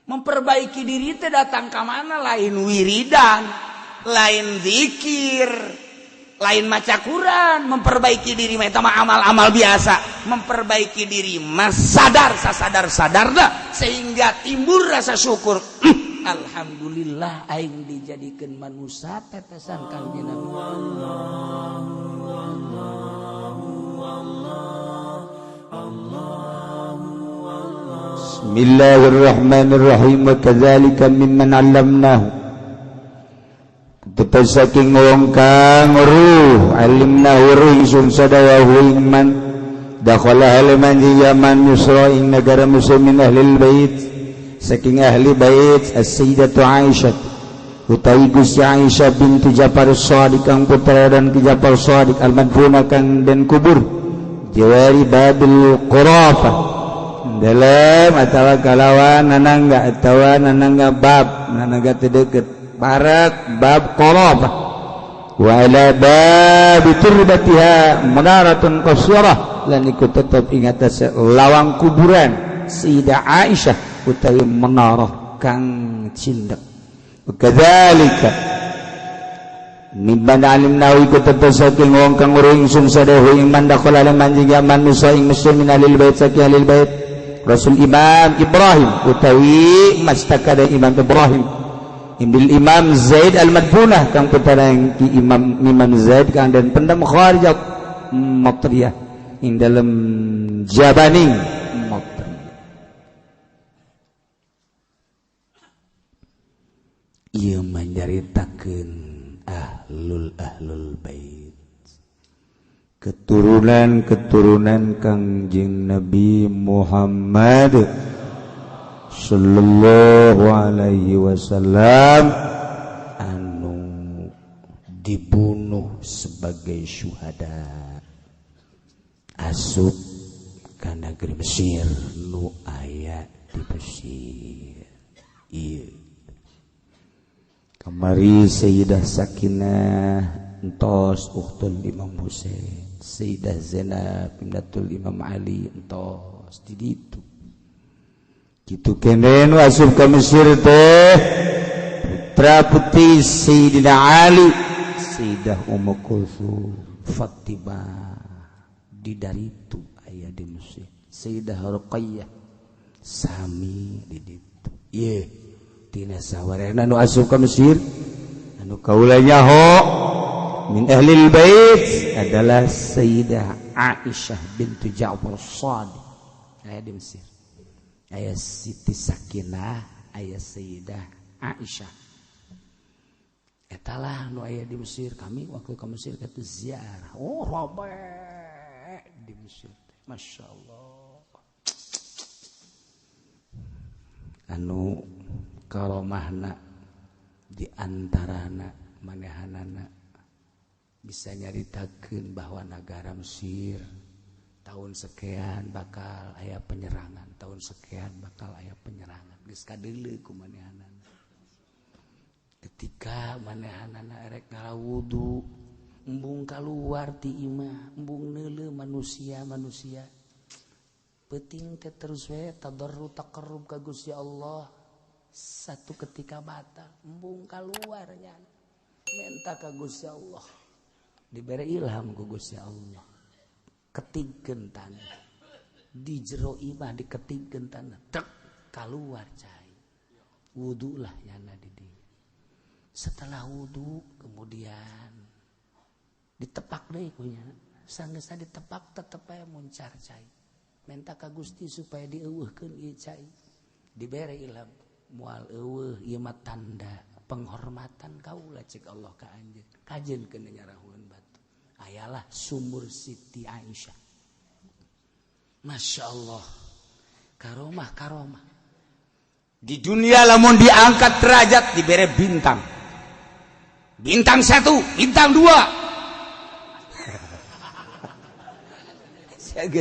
Memperbaiki diri teh datang ke mana? Lain wiridan, lain zikir, lain maca Quran. Memperbaiki diri mah eta mah amal-amal biasa. Memperbaiki diri mah sadar-sadarna sehingga timbul rasa syukur. Alhamdulillah aing dijadikeun manusia tetesan Kangjeng Nabi. Bismillahirrahmanirrahim. Wa kadzalika mimman 'allamnahu. Tetep saking wong kang ruh alimnahu ringsun sadawahu iman dakhala halaman yaman yusra ing negara muslimin ahlil bait saking ahli bait as-sayyidatu Aisyah utawi Gusti Aisyah binti Ja'far Shadiq kang putra dan ki Ja'far Shadiq al-madfuna kang den kubur jawari babil qurafah dalam atawa kalawan nanangga bab nanangga teu barat bab qurafah wa ala bab turbatiha munaratun qasyarah lan iku tetep ingat lawang kuburan Sayyidah Aisyah utawi menara kang cindek. Kadzalika mimman alimna iku tetep saking wong kang uring sung sadahu iman dakhala man jigaman nusa ing muslimin alil bait saking alil bait Rasul Imam Ibrahim utawi mastakada Imam Ibrahim Imbil Imam Zaid al-Madfunah kang putra ki Imam Zaid kang dan pendam kharijat Matriyah ing dalam Jabaning Matriyah. Ieu manjaritakeun ahlul bait keturunan Kangjeng Nabi Muhammad sallallahu alaihi wasallam anu dibunuh sebagai syuhada asup ka negeri Mesir nu aya di Mesir. Ieu kamari Sayyidah Sakinah entos ukhtul Imam Husain, Sayyidah Zainab bintul Imam Ali entos di ditu. Kitu kene nu asup ka Mesir teh putra putri Sayyidina Ali, Sayyidah Ummu Kulsum, Fatimah di daritu aya di Mesir. Sayyidah Ruqayyah sami di ditu. Ye tina sawarena nu asup ka Mesir anu kaula nyaho min ahlil bait adalah Sayyidah Aisyah bintu Ja'far Shadiq aya di Mesir. Aya Siti Sakinah, aya Sayyidah Aisyah. Eta lah nu aya di Mesir. Kami waktu ke Mesir kitu ziarah. Oh, robe di Mesir. Masyaallah. Anu karomahna di antarana manehanana bisa nyaritakeun bahwa negara Mesir tahun sekian bakal aya penyerangan, tahun sekian bakal aya penyerangan. Geus kadeuleu ku manehanana. Ketika manehanana erek ngawudu, embung kaluar ti imah, embung neuleuh manusia. Penting teh terus we tadarru taqarrub ka Gusti Allah. Satu ketika batal, embung kaluar nya. Minta ka Gusti Allah. Diberi ilham ku Gusti Allah. Ketingkeun tanah di jero imah diketingkeun tanah tek kaluar cai wudu lah yana di dieu. Setelah wudu kemudian ditepak deui kunya sanggeusna ditepak tetep aya muncar cai minta ka Gusti supaya dieuweuhkeun ieu cai dibere ilham moal eueuh ieu mah tanda penghormatan kaula cek Allah ka anjeun kajenkeun nyarahuan batu. Ayalah sumur Siti Aisyah. Masya Allah. Karomah. Di dunia lamun diangkat derajat diberi bintang. Bintang 1, bintang 2. Saya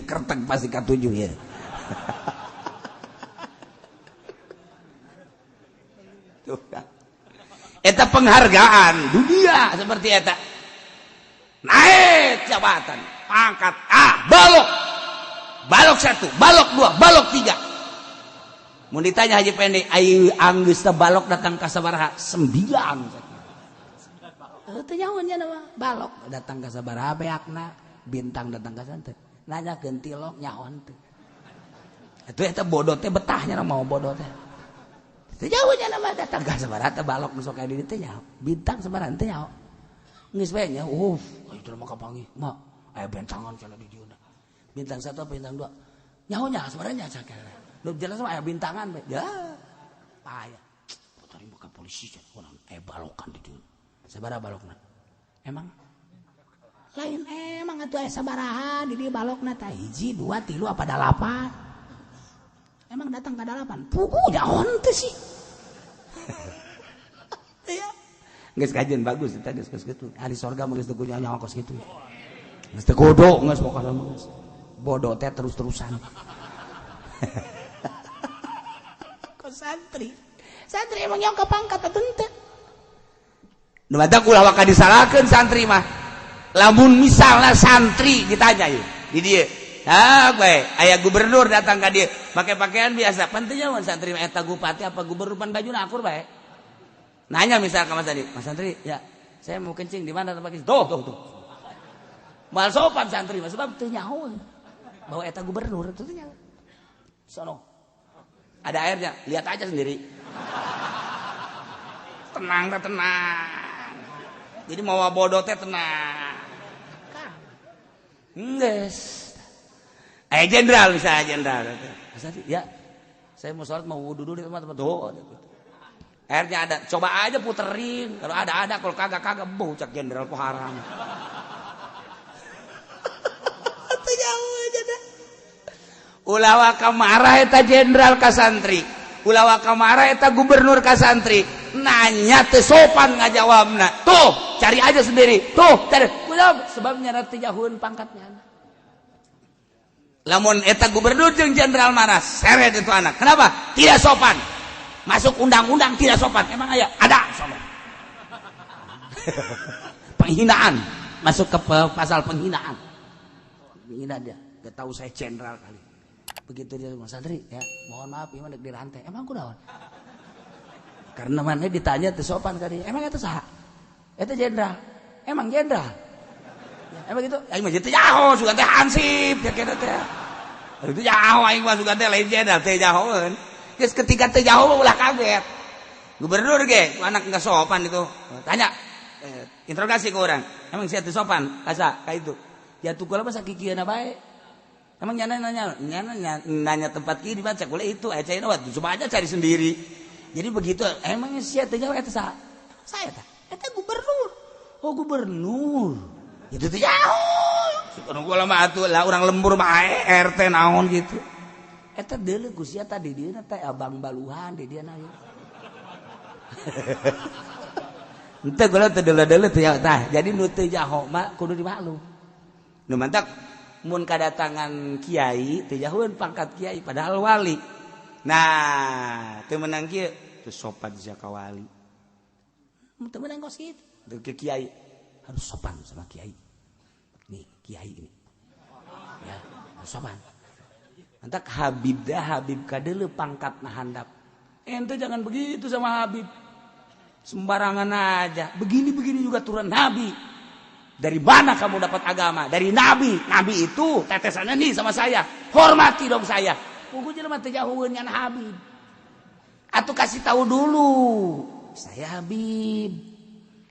kertek pasti ke-7 ya. Eta penghargaan dunia seperti eta. Naik jabatan, pangkat, balok 1, balok 2, balok 3. Mun ditanya Haji Pendek, ai anggeus teh balok datang ka sabaraha? 9. Teu nyahonya nama balok datang ka sabaraha beakna, bintang datang ka santet. Nanya gentilok nyaon teh. Eta bodoh teh betahnya mau bodoh teh. Teu nyahonya nama datang ka sabaraha teh balok nu sok aya di teh nyaho. Bintang sabaraha teh nyaho. Geus bae nya, itu mah kapanggih. Mak, aya bentangan kana di dieu. Bintang 1 apa bintang 2? Nyahonya sebenarnya sakare. Lu jelas mah aya bintangan we. Ya. Payah. Putari buka polisi can urang balokan di dieu. Sabaraha balokna? Emang lain emang atuh aya sabaraha di dieu balokna tah 1, 2, 3 apa 8? Emang datang ka 8? Pugu nyaon teh sih. Ya. Geus kajian bagus eta geus kitu. Ari sorga mah geus teu kudu nyawa kos kitu. Geus teu godok geus pokona geus. Bodoh teh terus-terusan. Santri emang yang kepangkat atau ente nu mata ulah waka disalahkeun santri mah lamun misalnya santri ditanya yeuh di dieu bae aya gubernur datang ka dieu make pakaian biasa pan teu nyaho santri mah eta bupati apa gubernur pan bajuna akur bae nanya misal ka Mas santri ya saya mau kencing di mana tempat tuh mal sopan santri mah sebab teu nyaho bahwa eta gubernur teu nyaho sono ada airnya, lihat aja sendiri. Tenang. Jadi mau bodoh teh tenang. Nges. Jenderal misalnya jenderal. Ya, saya mau sholat mau wudu dulu di tempat-tempat tuh. Airnya ada, coba aja puterin. Kalau ada, kalau kagak bau cak jenderal ku haram. Itu jauh aja dah. Ulawa kamarah eta jenderal ka santri, ulawa kamarah eta gubernur ka santri, nanya teu sopan ngajawabna. Tuh, cari aja sendiri. Tuh, cari. Sebabnya teu jauheun pangkatnya. Lamun eta gubernur jeung jenderal marah, seret itu anak. Kenapa? Tidak sopan. Masuk undang-undang tidak sopan. Emang aya? Ada sopan. Penghinaan. Masuk ke pasal penghinaan. Menghina dia. Gak tahu saya jenderal kali. Begitu dia Mas santri ya mohon maaf ieu mah deuk dirantai emang kunaon karena mana ditanya teu sopan ka dia emang eta saha eta jenderal emang jenderal ya, emang gitu aing mah teu nyaho sugan teh hansip ya kena teh itu nyaho aing mah sugan teh lain jenderal teh nyahoeun geus ketika teu nyaho ulah kaget gubernur ge anak enggak sopan itu tanya interogasi ke orang emang sia teu sopan kasa ka itu ya tukul mah sakikieuna bae. Emang nanya tempat kiri baca boleh itu aja ini waktu coba aja cari sendiri. Jadi begitu emang siapa jawab itu saya eta gubernur. Oh gubernur. Itu teh jauh. Sekarang gua lama atuh lah orang lembur mah RT naon gitu. Eta deuleu ku sia tadi dieuna teh abang baluhan di dieu na. Henteu gula teh deuleu-deuleu teh tah. Jadi nu teu jaho mah kudu dimaklum. Nu mantak mun kadatangan kiai teu jauheun pangkat kiai padahal wali. Nah, teu meunang kieu teu sopan ka wali. Teu meunang kos kitu. Teu ke kiai harus sopan sama kiai. Nih, kiai ini. Ya, harus sopan. Antak Habib ka deuleu pangkatna handap. Ente jangan begitu sama Habib. Sembarangan aja. Begini juga turun Nabi. Dari mana kamu dapat agama? Dari Nabi. Nabi itu tetesannya nih sama saya. Hormati dong saya. Pugu jelema teu jauheun ngan Habib. Atuh kasih tahu dulu. Saya Habib.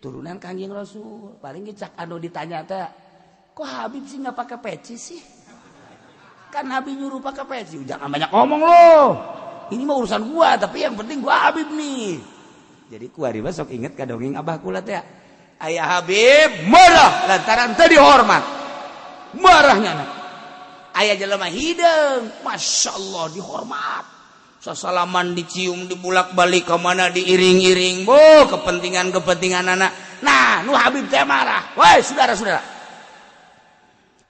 Turunan Kanjeng Rasul. Paling cak anu ditanya teh, kok Habib sih enggak pakai peci sih? Kan Nabi nyuruh pakai peci. Jangan banyak ngomong loh. Ini mah urusan gua, tapi yang penting gua Habib nih. Jadi kuari mah sok inget ka dongeng abah kula teh. Ayah Habib marah lantaran tadi hormat marahnya anak ayah jelema hideung Masya Allah dihormat sasalaman dicium dibulak balik ke mana diiring-iring kepentingan anak nah nu Habib teh marah woi saudara-saudara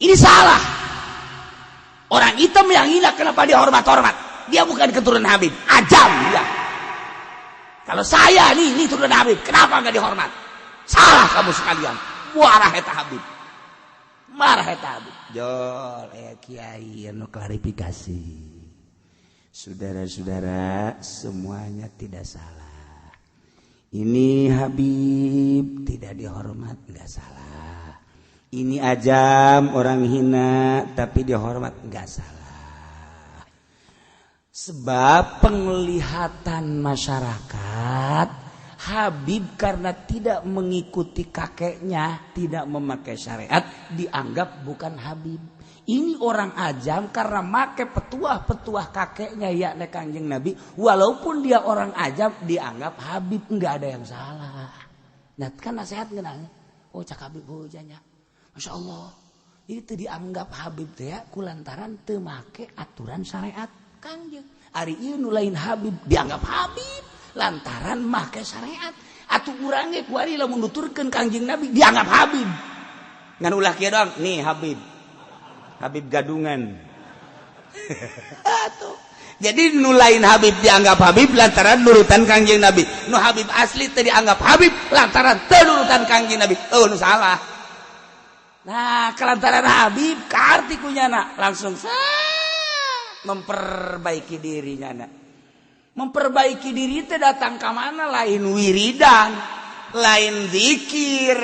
ini salah orang hitam yang hina kenapa dihormat-hormat dia bukan keturunan Habib ajam dia kalau saya nih turunan Habib kenapa enggak dihormat salah kamu sekalian marah eta Habib jol kiai anu klarifikasi Saudara-saudara, semuanya tidak salah. Ini Habib tidak dihormat, nggak salah. Ini Ajam orang hina tapi dihormat, nggak salah. Sebab penglihatan masyarakat, Habib karena tidak mengikuti kakeknya, tidak memakai syariat, dianggap bukan Habib. Ini orang Ajam karena make petuah-petuah kakeknya yakni Kanjeng Nabi, walaupun dia orang Ajam dianggap Habib, enggak ada yang salah. Nah kan nasihat ngenanya, oh cak Habib hujanya, masya Allah, itu dianggap Habib teh ya, kulantaran teu make aturan syariat Kanjeng. Ari ieu nu lain Habib dianggap Habib lantaran make syariat. Atuh urang ge kuari lamun nuturkeun Kanjeng Nabi dianggap Habib. Ngan ulah kieu doang, nih Habib gadungan. Jadi nu lain Habib dianggap Habib lantaran nurutan Kanjeng Nabi. Nu Habib asli teh dianggap Habib lantaran teu nurutan Kanjeng Nabi. Oh nu salah. Nah, kelantaran Habib karti kunyana langsung memperbaiki dirinya. Memperbaiki diri teh datang ka mana? Lain wiridan, lain zikir,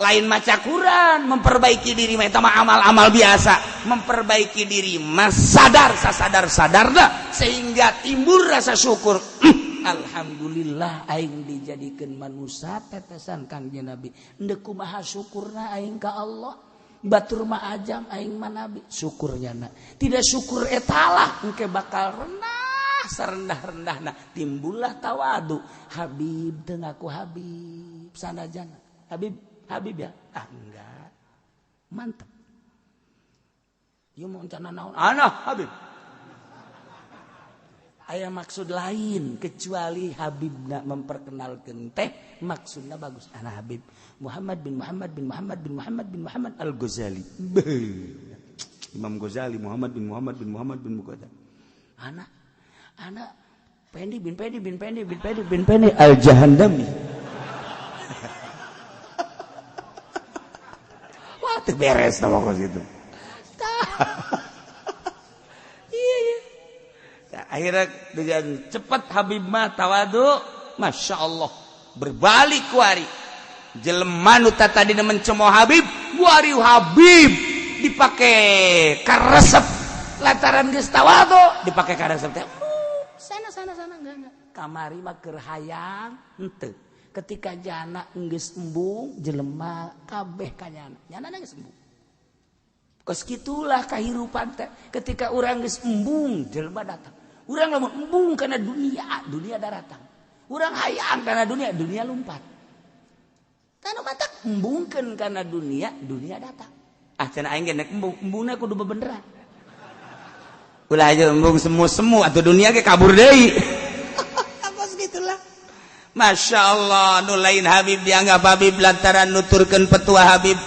lain maca Quran. Memperbaiki diri eta mah amal-amal biasa. Memperbaiki diri mah sadar-sadarna sehingga timbul rasa syukur. Alhamdulillah aing dijadikeun manusia tetesan Kangjeng Nabi. Endeu kumaha syukurna aing ka Allah. Batur mah Ajam aing mah Nabi. Syukurnya na. Tidak syukur etalah engke bakal rendah sarendah-rendahna. Timbullah tawadu. Habib teu ngaku Habib sanajan. Habib ya? Ah enggak. Mantap. Ieu mau encana naon? Ana Habib. Aya maksud lain kecuali Habibna memperkenalkan teh maksudnya bagus. Ana Habib Muhammad bin Muhammad bin Muhammad bin Muhammad bin Muhammad Al-Ghazali. Imam Ghazali Muhammad bin Muhammad bin Muhammad bin Ghazali. Ana Pendi bin Pendi bin Pendi bin Pendi bin Pendi Al-Jahandami. Wah, teu beres nama kos itu. Akhirnya dengan cepat Habib mah tawadu, masya Allah berbalik kuari. Jelema nu tadi mencemooh Habib, kuari Habib dipakai karesep lantaran geus tawadu, dipakai karesep teh. Sana enggak. Kamari mah keur hayang henteu. Ketika jana geus embung, jelema kabeh kanyana. Nyana geus embung. Kos kitulah kahirupan teh. Ketika urang geus embung, jelema datang. Urang lamun embung karena dunia datang. Urang hayang karena dunia lompat. Tanu matak embungkeun karena dunia datang. Ah cenah aing ge nek embungna kudu bebeneran. Ulah aja embung semu-semu atuh dunia ge kabur deui. Apa segitulah. Masya Allah, nu lain Habib dianggap Habib lantaran nuturkeun petua Habib.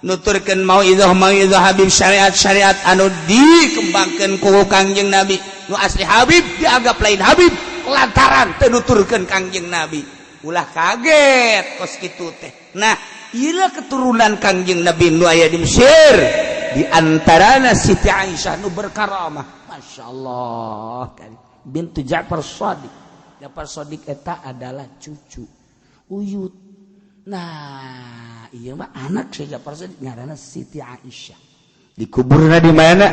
Nuturkeun mauizah Habib syariat anu dikembangkeun ku Kangjeng Nabi. Nu asli Habib dianggap lain Habib lantaran teu nuturkeun Kangjeng Nabi. Ulah kaget kos kitu teh. Nah, ieu keturunan Kangjeng Nabi nu aya di Mesir, di antarana Siti Aisyah nu berkaramah. Masyaallah. Bintu Ja'far Shadiq. Ja'far Shadiq eta adalah cucu Uyut. Nah, iya mah anak si Ja'far Shadiq ngaranna Siti Aisyah. Dikuburna di mana?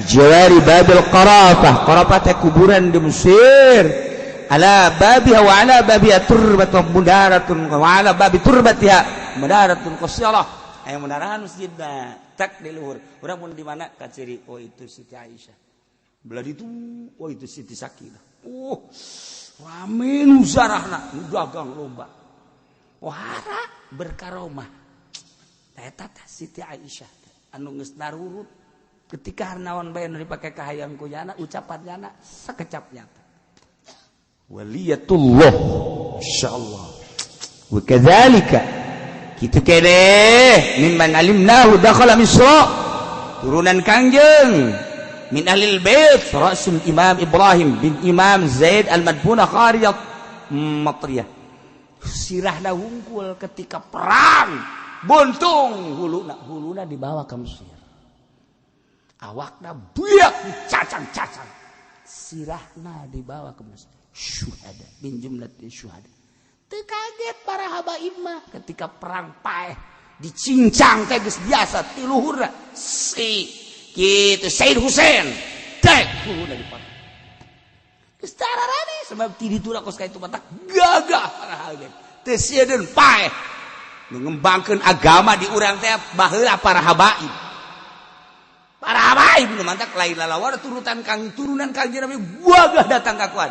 Jawari Babil Qarafah. Qarafah teh kuburan di Mesir. Ala babiha wa ala babiha turbatun mudaratun wa ala babi turbatiha mudaratun qasyarah. Aya mudarahan masjidna tak di luhur. Urang mun di mana ka ciri oh itu Siti Aisyah. Belah itu oh itu Siti Sakinah. Oh, rame nu zarahna, nu dagang lomba. Wahara berkaromah. Eta teh Siti Aisyah. Anu geus narurut ketika naon bae nu dipake ka hayang ku jana ucapannya sakecapnya waliyatullah insyaallah wa kadzalika kitu keneh mimman alimnahu dakhala misra turunan Kangjeng min ahlil bait rasul Imam Ibrahim bin Imam Zaid al-Madbunah Qariyat Matriyah sirahna hungkul ketika perang buntung huluna dibawa ke Mesir. Awakna buyak cacang-cacang. sirahna dibawa ke masjid syuhada min jumlatil syuhada. Teu kaget para habaib mah ketika perang Paeh dicincang teh geus biasa ti luhurna si kitu Said Husain teh luhurna dipotong geus tararane sebab ti ditu kos ka itu mata gagah para habaib teu sieun Paeh ngembangkeun agama di urang teh baheula para habaib nu mantak lain lalawar turunan Kangjeng Nabi gagah datang ka kuat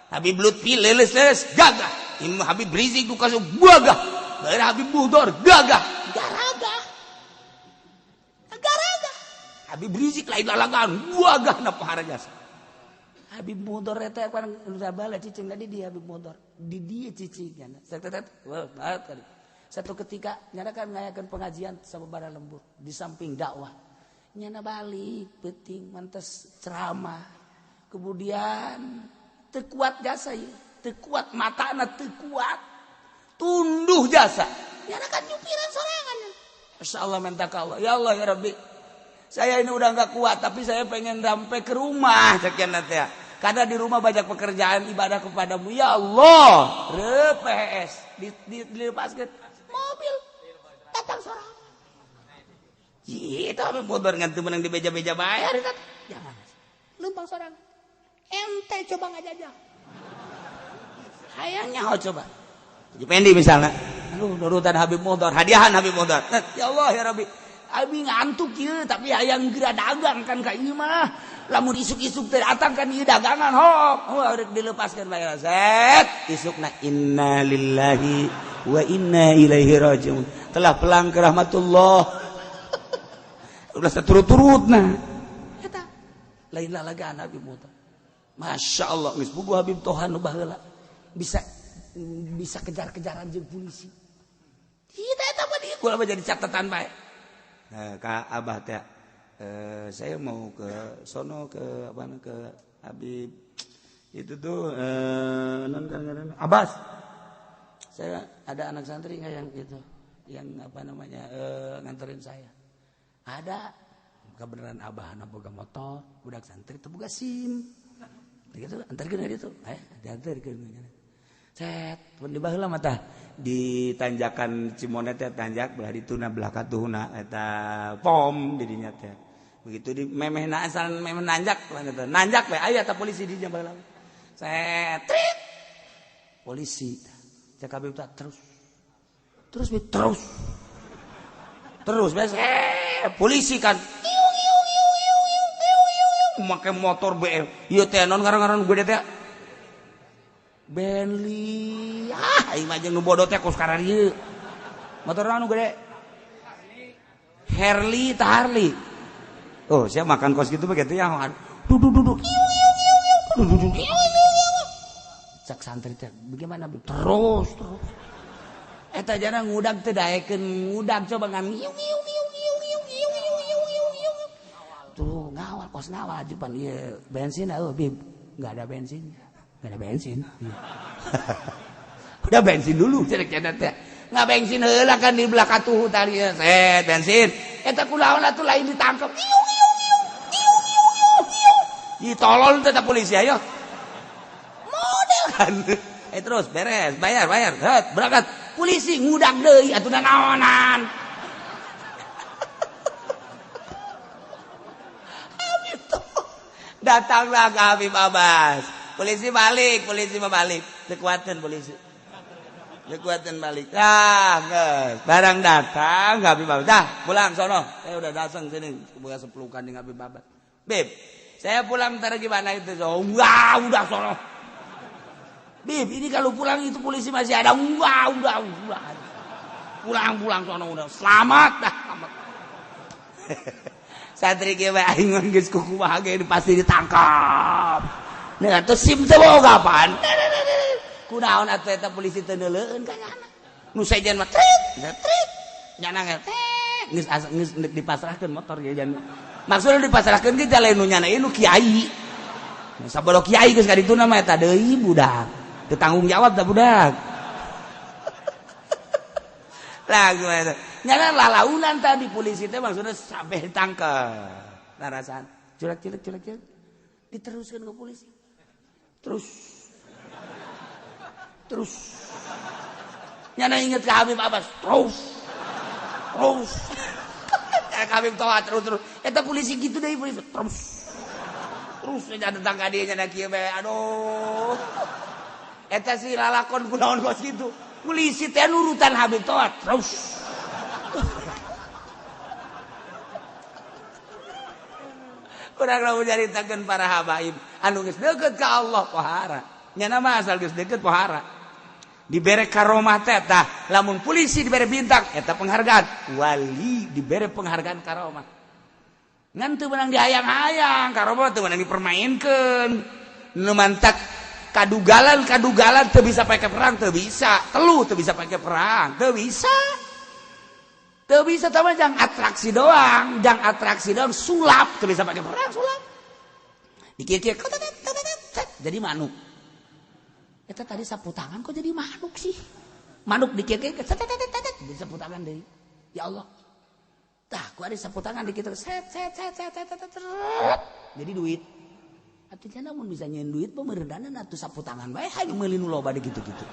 Habib Lutfi leles gagah Imam Habib Rizik du kasih gagah daerah Habib Budor gagah garaga Habib Rizik lain lalagaan gagah na pahara jasa Habib Budor eta kan udah bala cicing tadi di Habib Budor di dia cicingnya satu ketika nyana kan ngayakeun pengajian sababaraha lembur di samping dakwah nyana balik penting mantes ceramah kemudian teu kuat jasa ieu teu kuat matana teu kuat tunduh jasa nyana kan nyupiran sorangan masyaallah minta ka Allah ya Allah ya Rabbi saya ini udah enggak kuat tapi saya pengen sampai ke rumah cekian teh karena di rumah banyak pekerjaan ibadah kepadamu ya Allah RPS dilepaskeun mobil datang sorangan itu apa motor ngantu menang di beja-beja bayar itu jangan lumpang sorangan ente coba ngajajah hayangnya coba Pendi misalnya aduh nurutan Habib motor hadiahan Habib motor ya Allah ya Rabbi abi ngantuk kieu tapi hayang geura dagang kan ka ieu mah lamun isuk-isuk teh datang kan ieu dagangan rek dilepaskeun bae set isukna inna lillahi wa inna ilaihi rajiun telah pulang ke rahmatullah udah seturut-turutna eta lain lalagaan Habib motor Masya Allah geus bubu Habib Tohan nu baheula bisa kejar-kejaran jeung polisi kita eta mah dieu kula jadi catatan bae ka Abah teh saya mau ke sono ke Habib itu tuh Abbas saya ada anak santri nggak yang gitu yang nganterin saya ada kebenaran Abah anak boga motor budak santri teu boga SIM gitu antarkeun dia tuh diantarkeun set pun di baheula mah tah di tanjakan Cimonet teh tanjak belah dituna belah katuhna eta pom didinya teh begitu di memehna asal memeh nanjak nanjak we aya ta polisi di baheula set trit polisi cek Habib tah terus polisi kan make motor BM ieu teh non ngaran-ngaran gede teh Bentley ieu mah jeung nu bodoh teh kos karar ieu motor anu gede Harley oh saya makan kos gitu begitu ya duduk cak santri teh bagaimana terus eta jana ngudag teh daekeun ngudag coba ngan tuh ngawal kos ngawal ajupan iya bensin Bib nggak ada bensin udah bensin dulu cerek teh nggak bensin heula kan di belah katuh tadi set bensin eta kunaon atuh lain ditangkap ditolol teh polisi ayo model kan terus beres bayar berangkat polisi ngudag deui atuh naonan datanglah ke Habib Abbas polisi balik dekuatan polisi balik geus barang datang Habib Abbas dah pulang sono saya udah datang sini boga sepelukan dengan Habib Abbas Bib saya pulang ntar gimana itu udah sono Bib ini kalau pulang itu polisi masih ada udah pulang sono udah selamat dah santri kieu aing geus kukumaha ge pasti ditangkap. Nah atuh SIM teh boga apaan? Kunaon atuh eta polisi teu neuleueun ka nyana. Nu sejen mah trit. Nyana geus dipasrahkeun motor ge jan. Maksudna dipasrahkeun ge jalan nu nyana ieu nu kiai. Sabolo kiai geus ka dituna mah eta deui budak. Teu tanggung jawab da budak. Lah gimana? Nyana lalaunan tadi polisi teh maksudnya sampai ditangkap. Narasan, culek. diteruskan ke polisi. Terus. Nyana inget ke Habib Abbas. Terus. Habib Toha terus. Eta polisi gitu deh polisi. Terus aja datang ka dieu nya kieu bae. Aduh. Eta si lalakon kunaon kos gitu. Polisi teh nurutan Habib Toha terus. Urang lamun nyaritakeun para habaib anu geus deukeut ka Allah pohara. Nya nama asal geus deukeut pohara. Dibere karomah teh tah lamun polisi dibere bintang eta penghargaan, wali dibere penghargaan karomah. Ngan teu meunang dihayang-hayang, karomah teu meunang dipermainkeun. Nu mantak kadugalan teu bisa pake perang teu bisa, teluh teu bisa pake perang, teu bisa. Teu bisa tama jang atraksi doang, sulap teu bisa pakai perang sulap. Dikir-kir jadi manuk. Eta tadi sapu tangan kok jadi manuk sih? Manuk dikir-kir bisa sapu tangan deui. Ya Allah. Tah, ku ada sapu tangan dikit set. Jadi duit. Artinya namun bisa nyeun duit pemerdanan atuh sapu tangan bae hanya meuli nu loba gitu-gitu.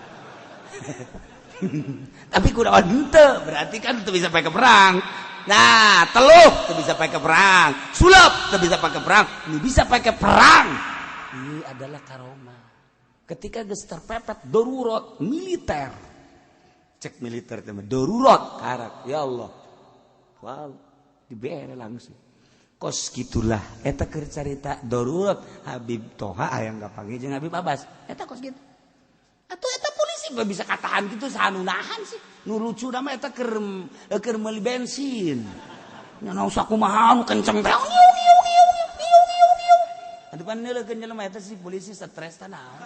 Tapi kunaon henteu berarti kan teu bisa pakai perang. Nah, teluh teu bisa pakai perang, sulap teu bisa pakai perang, ini bisa pakai perang. Ini adalah karomah. Ketika geus terpepet darurat militer. Cek militer teh darurat karak. Ya Allah. Wow, dibere langsung. Kos gitulah eta keur carita darurat Habib Toha aya ngapanggih jeung Habib Abbas. Eta kos gitu. Atuh eta polisi gak bisa katahan gitu sanu nahan sih. Nu lucu nama eta keur meuli bensin. Nya naos kumaha nu kenceng teh. Atuh pan neulekeun jelema eta si polisi stres tah naon.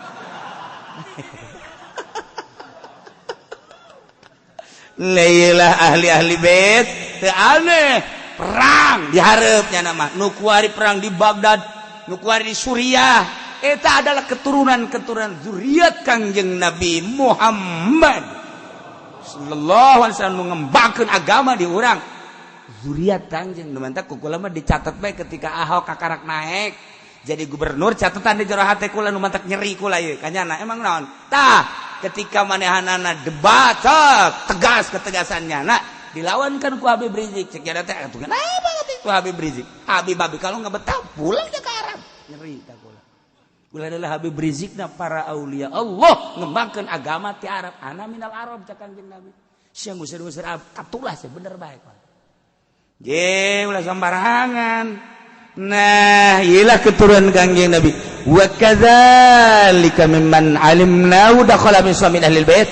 Lailah ahli bait teu aneh perang dihareup nya nama nu kuari perang di Baghdad, nu kuari di Suriah. Eta adalah keturunan zuriat Kangjeng Nabi Muhammad sallallahu alaihi wasallam ngembangkeun agama di urang. Zuriat Kangjeng nu mantap kukula mah dicatat bae ketika Ahok kakarak naik jadi gubernur, catatan di jero hate kula nu mantap nyeri kula ieu kanyana. Emang naon? Tah, ketika manehanana debat tegas ketegasannya. Nah, dilawankan ku Habib Rizik. Cek ada teh atuh kenapa banget itu Habib Rizik? Habib kalau enggak betah pulang ke Arab. Nyeri tah kula. Kula adalah Habib Rizikna para aulia Allah ngembangkeun agama ti Arab. Ana minal Arab cak Kangjeng Nabi. Sia ngusir-ngusir katulah sih bener bae. Ge ulah sambarangan. Nah, iyalah keturunan Kangjeng Nabi. Wa kadzalika mimman alimna wa dakhala min suami ahli bait.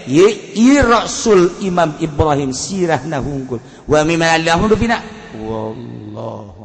Ye Rasul Imam Ibrahim sirahna hungkul. Wa mimman allahu bina. Wallahu